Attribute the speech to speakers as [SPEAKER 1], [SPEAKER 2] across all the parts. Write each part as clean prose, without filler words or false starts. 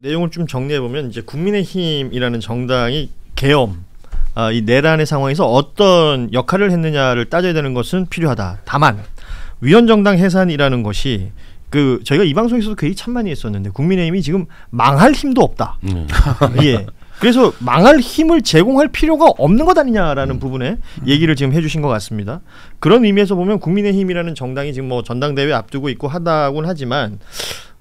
[SPEAKER 1] 내용을 좀 정리해 보면 이제 국민의힘이라는 정당이 계엄, 이 내란의 상황에서 어떤 역할을 했느냐를 따져야 되는 것은 필요하다. 다만 위원정당 해산이라는 것이 저희가 이 방송에서도 그 얘기 참 많이 했었는데 국민의힘이 지금 망할 힘도 없다. 예. 그래서 망할 힘을 제공할 필요가 없는 것 아니냐라는 부분에 얘기를 지금 해주신 것 같습니다. 그런 의미에서 보면 국민의힘이라는 정당이 지금 뭐 전당대회 앞두고 있고 하다고는 하지만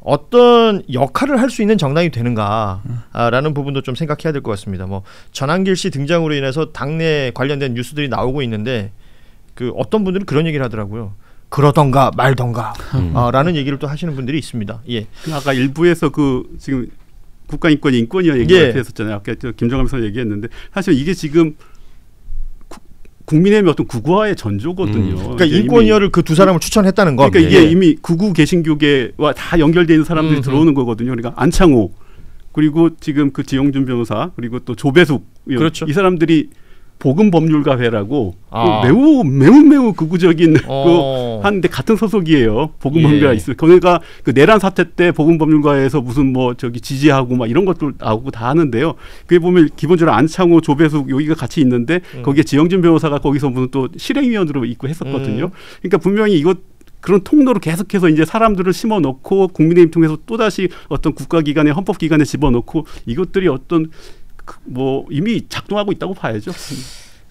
[SPEAKER 1] 어떤 역할을 할 수 있는 정당이 되는가라는 부분도 좀 생각해야 될 것 같습니다. 뭐 전한길 씨 등장으로 인해서 당내 관련된 뉴스들이 나오고 있는데 어떤 분들은 그런 얘기를 하더라고요. 그러던가 말던가 라는 얘기를 또 하시는 분들이 있습니다. 예.
[SPEAKER 2] 아까 일부에서 지금 국가인권이 인권이야 얘기를 했었잖아요. 아까 김정남 선생 얘기했는데 사실 이게 지금 국민의힘의 어떤 구구화의 전조거든요.
[SPEAKER 1] 그러니까 인권위원을 그 두 사람을 추천했다는 거.
[SPEAKER 2] 그러니까 이게 이미 구구 개신교계와 다 연결되어 있는 사람들이 들어오는 거거든요. 그러니까 안창호 그리고 지금 지영준 변호사 그리고 또 조배숙
[SPEAKER 1] 그렇죠.
[SPEAKER 2] 이 사람들이 복음법률가회라고 매우 극우적인 하는데 같은 소속이에요. 복음법률가 있어요. 거기가 내란 사태 때 복음법률가회에서 무슨 지지하고 막 이런 것도 나오고 다 하는데요. 그게 보면 기본적으로 안창호, 조배숙 여기가 같이 있는데 거기에 지영준 변호사가 거기서 무슨 또 실행위원으로 있고 했었거든요. 그러니까 분명히 그런 통로로 계속해서 이제 사람들을 심어놓고 국민의힘 통해서 또다시 어떤 국가기관에 헌법기관에 집어넣고 이것들이 어떤 이미 작동하고 있다고 봐야죠.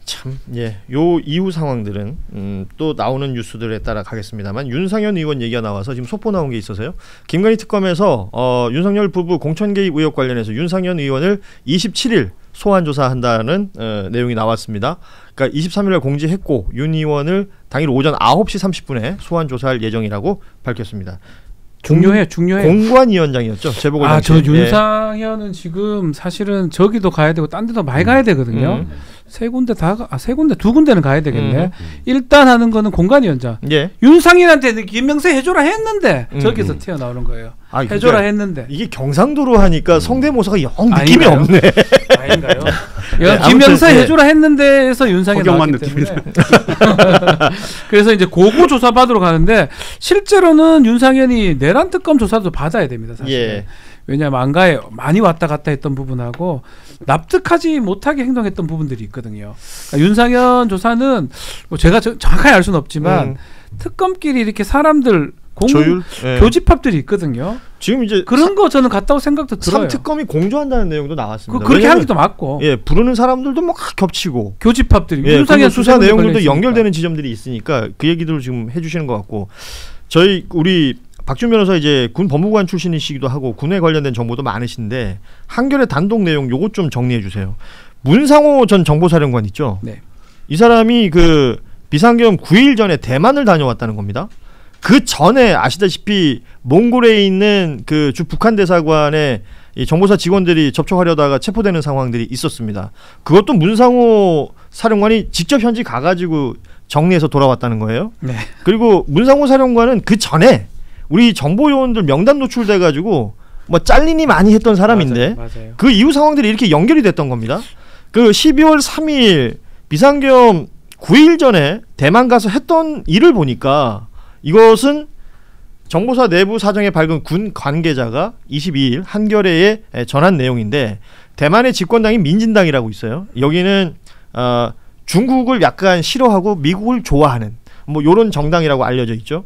[SPEAKER 1] 참, 예. 요 이후 상황들은 또 나오는 뉴스들에 따라 가겠습니다만 윤상현 의원 얘기가 나와서 지금 속보 나온 게 있어서요. 김건희 특검에서 윤석열 부부 공천 개입 의혹 관련해서 윤상현 의원을 27일 소환 조사한다는 내용이 나왔습니다. 그러니까 23일에 공지했고 윤 의원을 당일 오전 9시 30분에 소환 조사할 예정이라고 밝혔습니다.
[SPEAKER 3] 중요해.
[SPEAKER 1] 공관위원장이었죠. 재보궐 당시.
[SPEAKER 3] 저 윤상현은 지금 사실은 저기도 가야 되고 딴 데도 많이 가야 되거든요. 세 군데 두 군데는 가야 되겠네. 일단 하는 거는 공관위원장. 윤상현한테 김명세 해줘라 했는데 저기서 튀어나오는 거예요. 해줘라 했는데.
[SPEAKER 1] 이게 경상도로 하니까 성대모사가 영 느낌이 없네.
[SPEAKER 3] 아닌가요? 김명세 해줘라 했는데에서 윤상현 나왔기 때문에. 그래서 이제 고고 조사 받으러 가는데 실제로는 윤상현이 내란 특검 조사도 받아야 됩니다. 사실. 왜냐하면 안가에 많이 왔다 갔다 했던 부분하고 납득하지 못하게 행동했던 부분들이 있거든요. 그러니까 윤상현 조사는 제가 정확하게 알 수는 없지만 특검끼리 이렇게 사람들 교집합들이 있거든요.
[SPEAKER 1] 지금 이제
[SPEAKER 3] 그런 거 저는 같다고 생각도 들어요.
[SPEAKER 1] 3특검이 공조한다는 내용도 나왔습니다.
[SPEAKER 3] 그렇게 하기도 맞고.
[SPEAKER 1] 부르는 사람들도 막 겹치고.
[SPEAKER 3] 교집합들이.
[SPEAKER 1] 윤상현 수사 내용들도 연결되는 지점들이 있으니까 그 얘기들을 지금 해주시는 것 같고. 우리 박준 변호사 이제 군 법무관 출신이시기도 하고 군에 관련된 정보도 많으신데 한겨레 단독 내용 요것 좀 정리해 주세요. 문상호 전 정보사령관 있죠. 이 사람이 비상계엄 9일 전에 대만을 다녀왔다는 겁니다. 그 전에 아시다시피 몽골에 있는 주 북한 대사관에 이 정보사 직원들이 접촉하려다가 체포되는 상황들이 있었습니다. 그것도 문상호 사령관이 직접 현지 가가지고 정리해서 돌아왔다는 거예요. 그리고 문상호 사령관은 그 전에 우리 정보요원들 명단 노출돼가지고 잘리니 많이 했던 사람인데
[SPEAKER 3] 맞아요.
[SPEAKER 1] 그 이후 상황들이 이렇게 연결이 됐던 겁니다. 12월 3일 비상계엄 9일 전에 대만 가서 했던 일을 보니까 이것은 정보사 내부 사정에 밝은 군 관계자가 22일 한겨레에 전한 내용인데 대만의 집권당이 민진당이라고 있어요. 여기는 중국을 약간 싫어하고 미국을 좋아하는 요런 정당이라고 알려져 있죠.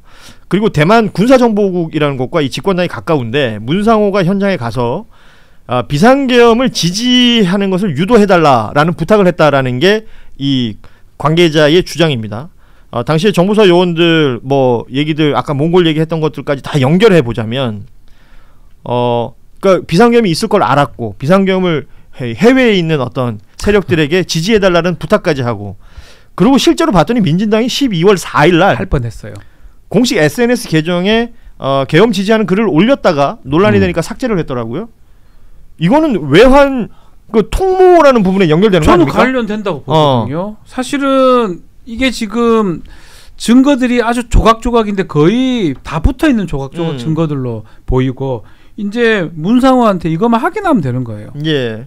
[SPEAKER 1] 그리고 대만 군사정보국이라는 곳과 이 집권당이 가까운데 문상호가 현장에 가서 비상계엄을 지지하는 것을 유도해달라라는 부탁을 했다라는 게 이 관계자의 주장입니다. 당시에 정보사 요원들 얘기들 아까 몽골 얘기했던 것들까지 다 연결해 보자면 그러니까 비상계엄이 있을 걸 알았고 비상계엄을 해외에 있는 어떤 세력들에게 지지해달라는 부탁까지 하고 그리고 실제로 봤더니 민진당이 12월 4일 날
[SPEAKER 3] 할 뻔했어요.
[SPEAKER 1] 공식 SNS 계정에 계엄 지지하는 글을 올렸다가 논란이 되니까 삭제를 했더라고요. 이거는 외환 통모라는 부분에 연결되는 거 아닙니까?
[SPEAKER 3] 저는 관련된다고 보거든요. 사실은 이게 지금 증거들이 아주 조각조각인데 거의 다 붙어있는 조각조각 증거들로 보이고 이제 문상호한테 이것만 확인하면 되는 거예요.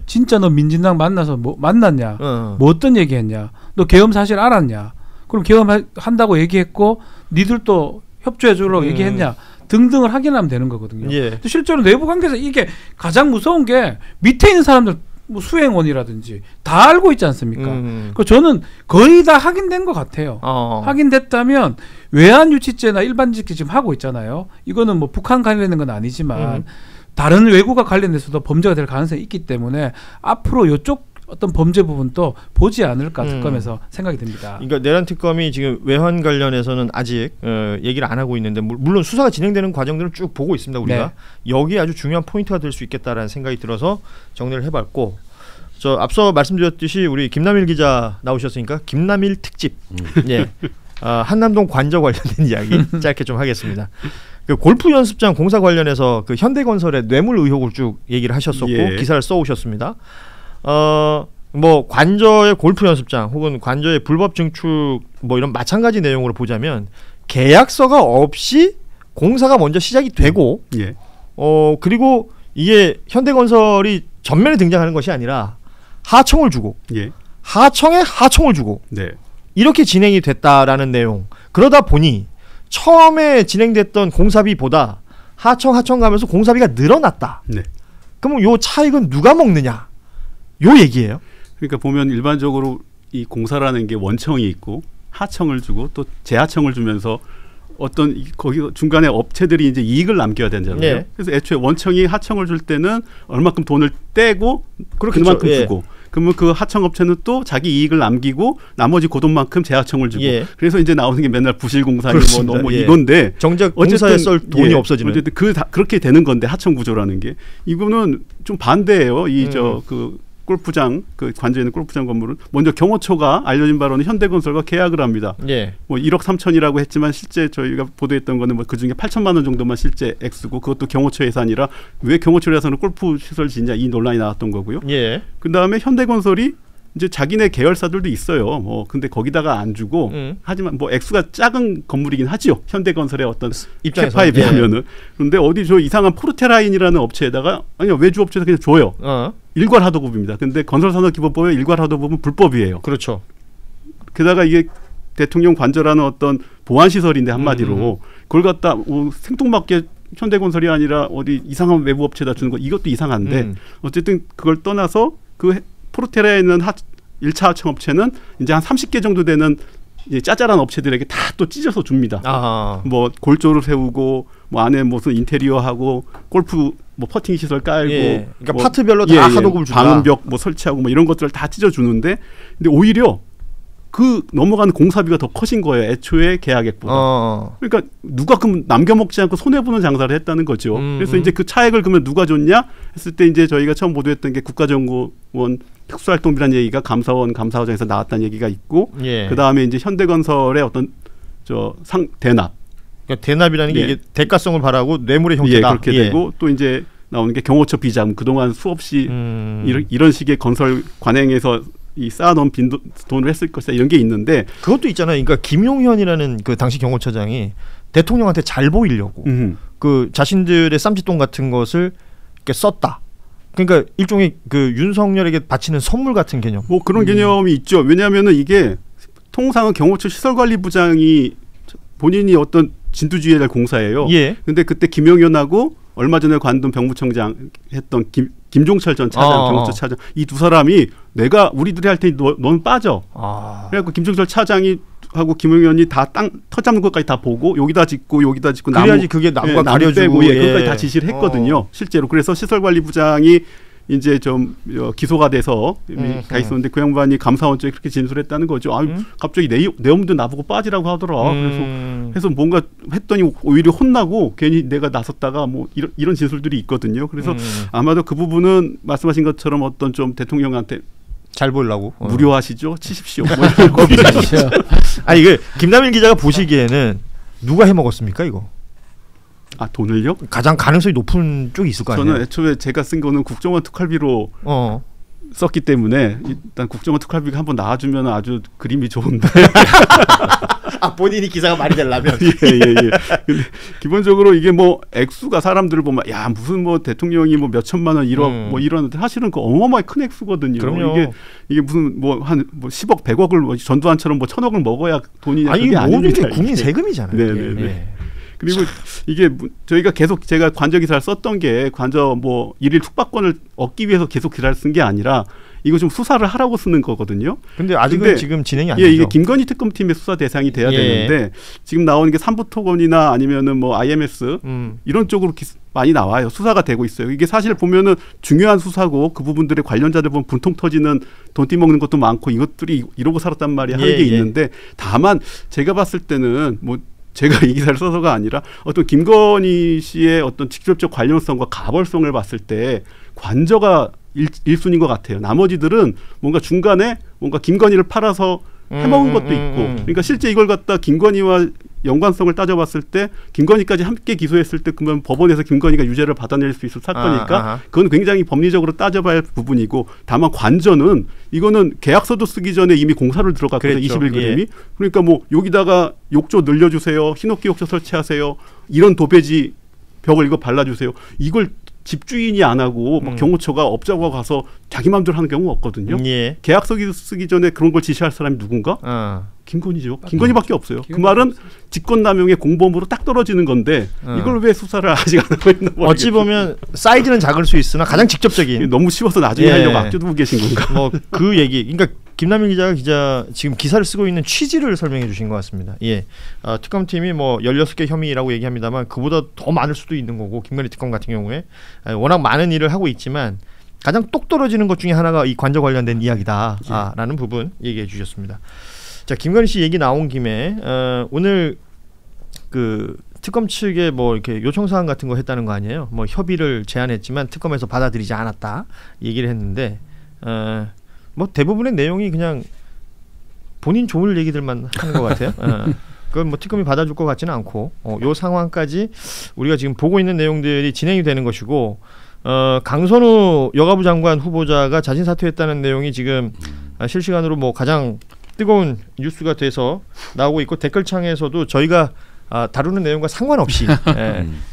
[SPEAKER 3] 진짜 너 민진당 만나서 만났냐? 어떤 얘기했냐? 너 계엄 사실 알았냐? 그럼 계엄 한다고 얘기했고 니들도 협조해주려고 얘기했냐? 등등을 확인하면 되는 거거든요.
[SPEAKER 1] 예.
[SPEAKER 3] 실제로 내부 관계에서 이게 가장 무서운 게 밑에 있는 사람들 뭐 수행원이라든지 다 알고 있지 않습니까? 그 저는 거의 다 확인된 것 같아요. 확인됐다면 외환 유치죄나 일반직계 지금 하고 있잖아요. 이거는 뭐 북한 관련된 건 아니지만 다른 외국과 관련돼서도 범죄가 될 가능성이 있기 때문에 앞으로 이쪽 어떤 범죄 부분도 보지 않을까 특검에서 생각이 듭니다.
[SPEAKER 1] 그러니까 내란 특검이 지금 외환 관련해서는 아직 얘기를 안 하고 있는데 물론 수사가 진행되는 과정들을 쭉 보고 있습니다. 우리가 네. 여기에 아주 중요한 포인트가 될 수 있겠다라는 생각이 들어서 정리를 해봤고 저 앞서 말씀드렸듯이 우리 김남일 기자 나오셨으니까 김남일 특집 예. 한남동 관저 관련된 이야기 짧게 좀 하겠습니다. 그 골프 연습장 공사 관련해서 그 현대건설의 뇌물 의혹을 쭉 얘기를 하셨었고 예. 기사를 써오셨습니다. 뭐 관저의 골프 연습장 혹은 관저의 불법 증축 뭐 이런 마찬가지 내용으로 보자면 계약서가 없이 공사가 먼저 시작이 되고
[SPEAKER 2] 예.
[SPEAKER 1] 그리고 이게 현대건설이 전면에 등장하는 것이 아니라 하청을 주고
[SPEAKER 2] 예.
[SPEAKER 1] 하청에 하청을 주고
[SPEAKER 2] 네.
[SPEAKER 1] 이렇게 진행이 됐다라는 내용. 그러다 보니 처음에 진행됐던 공사비보다 하청 가면서 공사비가 늘어났다.
[SPEAKER 2] 네.
[SPEAKER 1] 그러면 요 차익은 누가 먹느냐? 요 얘기예요.
[SPEAKER 2] 그러니까 보면 일반적으로 이 공사라는 게 원청이 있고 하청을 주고 또 재하청을 주면서 어떤 거기 중간에 업체들이 이제 이익을 남겨야 되잖아요. 네. 그래서 애초에 원청이 하청을 줄 때는 얼마큼 돈을 떼고 그만큼 예. 주고 그러면 그 하청업체는 또 자기 이익을 남기고 나머지 그 돈만큼 재하청을 주고
[SPEAKER 1] 예.
[SPEAKER 2] 그래서 이제 나오는 게 맨날 부실공사니 뭐 너무
[SPEAKER 1] 예.
[SPEAKER 2] 이건데
[SPEAKER 1] 정작 공사에 쓸 돈이
[SPEAKER 2] 예.
[SPEAKER 1] 없어지는
[SPEAKER 2] 어쨌든 그렇게 되는 건데 하청 구조라는 게 이거는 좀 반대예요. 이 그 골프장 그 관저에 있는 골프장 건물은 먼저 경호처가 알려진 바로는 현대건설과 계약을 합니다.
[SPEAKER 1] 예.
[SPEAKER 2] 뭐 1억 3천이라고 했지만 실제 저희가 보도했던 거는 뭐 그중에 8천만 원 정도만 실제 액수고 그것도 경호처 예산이라 왜 경호처 예산으로 골프 시설 짓냐 이 논란이 나왔던 거고요.
[SPEAKER 1] 예.
[SPEAKER 2] 그다음에 현대건설이 이제 자기네 계열사들도 있어요. 뭐 근데 거기다가 안 주고 하지만 뭐 액수가 작은 건물이긴 하죠. 현대건설의 어떤 캐파에 비하면은. 예. 그런데 어디 저 이상한 포르테라인이라는 업체에다가 아니요 외주업체에서 그냥 줘요. 일괄하도급입니다. 근데 건설산업기본법에 일괄하도급은 불법이에요.
[SPEAKER 1] 그렇죠.
[SPEAKER 2] 게다가 이게 대통령 관저라는 어떤 보안시설인데 한마디로 그걸 갖다 생뚱맞게 현대건설이 아니라 어디 이상한 외부업체에다 주는 거 이것도 이상한데 어쨌든 그걸 떠나서 그 포르테라에 있는 1차 하청업체는 이제 한 30개 정도 되는 이제 짜잘한 업체들에게 다 또 찢어서 줍니다.
[SPEAKER 1] 아하.
[SPEAKER 2] 뭐 골조를 세우고 뭐 안에 무슨 인테리어하고 골프 뭐 퍼팅 시설 깔고
[SPEAKER 1] 예. 그러니까 뭐 파트별로 다 하도급을 준다.
[SPEAKER 2] 방음벽 뭐 설치하고 뭐 이런 것들을 다 찢어주는데 근데 오히려 그 넘어가는 공사비가 더 커진 거예요. 애초에 계약액보다. 그러니까 누가 그럼 남겨먹지 않고 손해보는 장사를 했다는 거죠. 그래서 이제 그 차액을 그러면 누가 줬냐 했을 때 이제 저희가 처음 보도했던 게 국가정보원 특수활동비라는 얘기가 감사원 감사원장에서 나왔다는 얘기가 있고
[SPEAKER 1] 예.
[SPEAKER 2] 그다음에 이제 현대건설의 어떤 대납.
[SPEAKER 1] 그러니까 대납이라는 게 이게 대가성을 바라고 뇌물의 형태다.
[SPEAKER 2] 예, 그렇게 되고 또 이제 나오는 게 경호처 비자금 그동안 수없이 이런 식의 건설 관행에서 이 쌓아놓은 빈 돈을 했을 것이다 이런 게 있는데
[SPEAKER 1] 그것도 있잖아요. 그러니까 김용현이라는 그 당시 경호처장이 대통령한테 잘 보이려고 그 자신들의 쌈짓돈 같은 것을 이렇게 썼다. 그러니까 일종의 그 윤석열에게 바치는 선물 같은 개념.
[SPEAKER 2] 뭐 그런 개념이 있죠. 왜냐하면은 이게 통상은 경호처 시설관리부장이 본인이 어떤 진두지휘해야 될 공사예요.
[SPEAKER 1] 예.
[SPEAKER 2] 근데 그때 김용현하고 얼마 전에 관둔 병무청장 했던 김종철 전 차장, 경호처 차장 이 두 사람이 내가 우리들이 할 테니 넌 빠져. 그래갖고 김종철 차장이 하고 김용현이 다 땅 터잡는 것까지 다 보고 여기다 짓고
[SPEAKER 1] 그래야지 그게 나무가 가려주고
[SPEAKER 2] 그것까지 다 지시를 했거든요. 실제로 그래서 시설관리부장이 이제 좀 기소가 돼서 가 있었는데 그 양반이 감사원 쪽에 그렇게 진술했다는 거죠. 갑자기 내엄도 나보고 빠지라고 하더라. 그래서 뭔가 했더니 오히려 혼나고 괜히 내가 나섰다가 뭐 이런 진술들이 있거든요. 그래서 아마도 그 부분은 말씀하신 것처럼 어떤 좀 대통령한테
[SPEAKER 1] 잘 보려고
[SPEAKER 2] 무료하시죠. 치십시오. 뭐
[SPEAKER 1] 아니 그 김남일 기자가 보시기에는 누가 해먹었습니까 이거?
[SPEAKER 2] 아 돈을요?
[SPEAKER 1] 가장 가능성이 높은 쪽이 있을 거 아니에요?
[SPEAKER 2] 저는 애초에 제가 쓴 거는 국정원 특활비로 썼기 때문에 일단 국정원 특활비가 한번 나와주면 아주 그림이 좋은데
[SPEAKER 1] 아 본인이 기사가 말이 되려면
[SPEAKER 2] 예. 근데 기본적으로 이게 뭐 액수가 사람들을 보면 야 무슨 뭐 대통령이 뭐 몇 천만 원 1억 뭐 이러는데 사실은 그 어마어마하게 큰 액수거든요.
[SPEAKER 1] 그럼요.
[SPEAKER 2] 이게 무슨 뭐 한 뭐 10억 100억을 뭐 전두환처럼 뭐 1000억을 먹어야 돈이냐
[SPEAKER 1] 아니
[SPEAKER 2] 그게 아닙니다.
[SPEAKER 1] 국민 세금이잖아요.
[SPEAKER 2] 네네네.
[SPEAKER 1] 예.
[SPEAKER 2] 그리고 이게 저희가 계속 제가 관저 기사를 썼던 게 관저 뭐 일일 특파권을 얻기 위해서 계속 기사를 쓴 게 아니라 이거 좀 수사를 하라고 쓰는 거거든요.
[SPEAKER 1] 근데 아직은 지금 진행이 안 되죠.
[SPEAKER 2] 이게 김건희 특검팀의 수사 대상이 돼야 되는데 지금 나오는 게 삼부토건이나 아니면은 뭐 IMS 이런 쪽으로 많이 나와요. 수사가 되고 있어요. 이게 사실 보면은 중요한 수사고 그 부분들의 관련자들 보면 분통 터지는 돈 띠먹는 것도 많고 이것들이 이러고 살았단 말이야 하는 게 있는데 다만 제가 봤을 때는 뭐 제가 이 기사를 써서가 아니라 어떤 김건희 씨의 어떤 직접적 관련성과 가벌성을 봤을 때 관저가 1순위인 것 같아요. 나머지들은 뭔가 중간에 뭔가 김건희를 팔아서 해먹은 것도 있고 그러니까 실제 이걸 갖다 김건희와 연관성을 따져봤을 때 김건희까지 함께 기소했을 때 그러면 법원에서 김건희가 유죄를 받아낼 수 있을 사건이니까 그건 굉장히 법리적으로 따져봐야 할 부분이고 다만 관저는 이거는 계약서도 쓰기 전에 이미 공사를 들어갔거든요. 21g이. 그러니까 뭐 여기다가 욕조 늘려주세요. 흰옥기 욕조 설치하세요. 이런 도배지 벽을 이거 발라주세요. 이걸 집주인이 안 하고 막 경호처가 업자가 가서 자기 마음대로 하는 경우가 없거든요. 계약서 쓰기 전에 그런 걸 지시할 사람이 누군가? 김건희죠. 김건희밖에 없어요. 그 말은 직권남용의 공범으로 딱 떨어지는 건데 이걸 왜 수사를 아직 안 하고 있나 모르겠어요.
[SPEAKER 1] 어찌 보면 사이즈는 작을 수 있으나 가장 직접적인.
[SPEAKER 2] 너무 쉬워서 나중에 하려고 아껴두고 계신 건가?
[SPEAKER 1] 뭐 그 얘기. 그러니까 김남일 기자 지금 기사를 쓰고 있는 취지를 설명해 주신 것 같습니다. 특검팀이 뭐 16개 혐의라고 얘기합니다만 그보다 더 많을 수도 있는 거고 김건희 특검 같은 경우에 워낙 많은 일을 하고 있지만 가장 똑 떨어지는 것 중에 하나가 이 관저 관련된 이야기다라는 부분 얘기해 주셨습니다. 자, 김건희 씨 얘기 나온 김에 오늘 그 특검 측에 뭐 이렇게 요청 사항 같은 거 했다는 거 아니에요? 뭐 협의를 제안했지만 특검에서 받아들이지 않았다 얘기를 했는데 뭐 대부분의 내용이 그냥 본인 좋을 얘기들만 하는 것 같아요. 그건 뭐 특검이 받아줄 것 같지는 않고 요 상황까지 우리가 지금 보고 있는 내용들이 진행이 되는 것이고 강선우 여가부 장관 후보자가 자진 사퇴했다는 내용이 지금 실시간으로 뭐 가장 뜨거운 뉴스가 돼서 나오고 있고 댓글창에서도 저희가 다루는 내용과 상관없이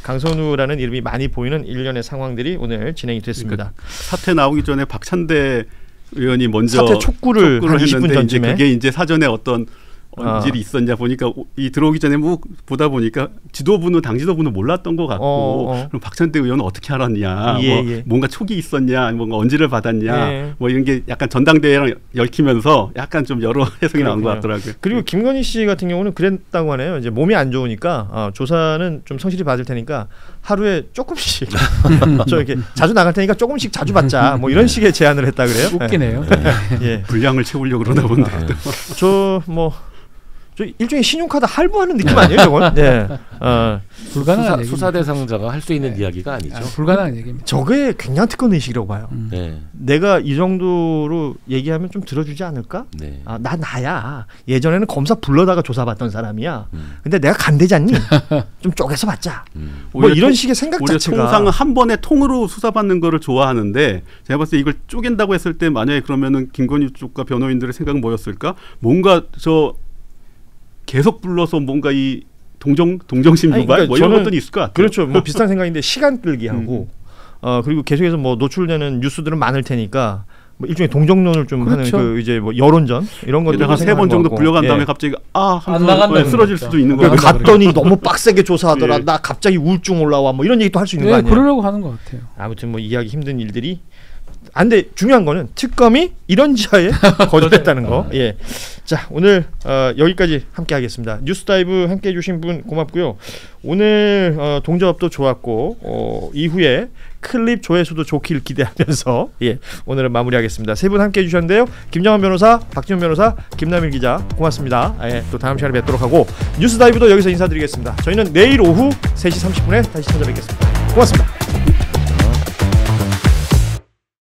[SPEAKER 1] 강선우라는 이름이 많이 보이는 일련의 상황들이 오늘 진행이 됐습니다.
[SPEAKER 2] 그러니까 사퇴 나오기 전에 박찬대 의원이 먼저
[SPEAKER 1] 사퇴 촉구를 한 20분 전쯤에
[SPEAKER 2] 그게 이제 사전에 어떤 언질이 있었냐 보니까 이 들어오기 전에 뭐 보다 보니까 지도부는 당 지도부는 몰랐던 것 같고 그럼 박찬대 의원은 어떻게 알았냐 뭔가 촉이 있었냐 뭔가 언질을 받았냐 뭐 이런 게 약간 전당대회랑 얽히면서 약간 좀 여러 해석이 나온 것 같더라고요.
[SPEAKER 1] 그리고 김건희 씨 같은 경우는 그랬다고 하네요. 이제 몸이 안 좋으니까 조사는 좀 성실히 받을 테니까 하루에 조금씩 저 이렇게 자주 나갈 테니까 조금씩 자주 받자 뭐 이런 식의 제안을 했다 그래요.
[SPEAKER 3] 웃기네요.
[SPEAKER 2] 분량을 채우려고 그러나 본데
[SPEAKER 1] 저 일종의 신용카드 할부하는 느낌 아니에요, 저건?
[SPEAKER 3] 불가능한
[SPEAKER 4] 수사 대상자가 할 수 있는 이야기가 아니죠.
[SPEAKER 3] 불가능한 얘기입니다.
[SPEAKER 1] 저게 굉장히 특권 의식이라고 봐요. 내가 이 정도로 얘기하면 좀 들어주지 않을까? 나야. 예전에는 검사 불러다가 조사받던 사람이야. 근데 내가 간대지 않니? 좀 쪼개서 받자. 뭐 이런 식의 생각 자체가.
[SPEAKER 2] 통상은 한 번에 통으로 수사받는 거를 좋아하는데 제가 봤을 때 이걸 쪼갠다고 했을 때 만약에 그러면은 김건희 쪽과 변호인들의 생각은 뭐였을까? 뭔가 계속 불러서 뭔가 이 동정심 유발
[SPEAKER 1] 그러니까
[SPEAKER 2] 뭐 이런 것들이 있을 것 같아요.
[SPEAKER 1] 그렇죠. 뭐 비슷한 생각인데 시간 끌기 하고 그리고 계속해서 뭐 노출되는 뉴스들은 많을 테니까 뭐 일종의 동정론을 좀
[SPEAKER 3] 그렇죠.
[SPEAKER 1] 하는 그 이제 뭐 여론전 이런 것들
[SPEAKER 2] 한 3번 정도 불려간 다음에 갑자기
[SPEAKER 3] 안 나간다
[SPEAKER 2] 쓰러질 수도 있는 거예요.
[SPEAKER 1] 갔더니 너무 빡세게 조사하더라. 나 갑자기 우울증 올라와. 뭐 이런 얘기도 할 수 있는 거 아니에요?
[SPEAKER 3] 그러려고 하는 것 같아요.
[SPEAKER 1] 아무튼 뭐 이해하기 힘든 일들이. 근데 중요한 거는 특검이 이런 지하에 거절했다는 거. 자, 오늘 여기까지 함께 하겠습니다. 뉴스다이브 함께 해주신 분 고맙고요. 오늘 동접도 좋았고 이후에 클립 조회수도 좋길 기대하면서 오늘은 마무리하겠습니다. 세 분 함께 해주셨는데요. 김정환 변호사, 박지훈 변호사, 김남일 기자 고맙습니다. 또 다음 시간에 뵙도록 하고 뉴스다이브도 여기서 인사드리겠습니다. 저희는 내일 오후 3시 30분에 다시 찾아뵙겠습니다. 고맙습니다.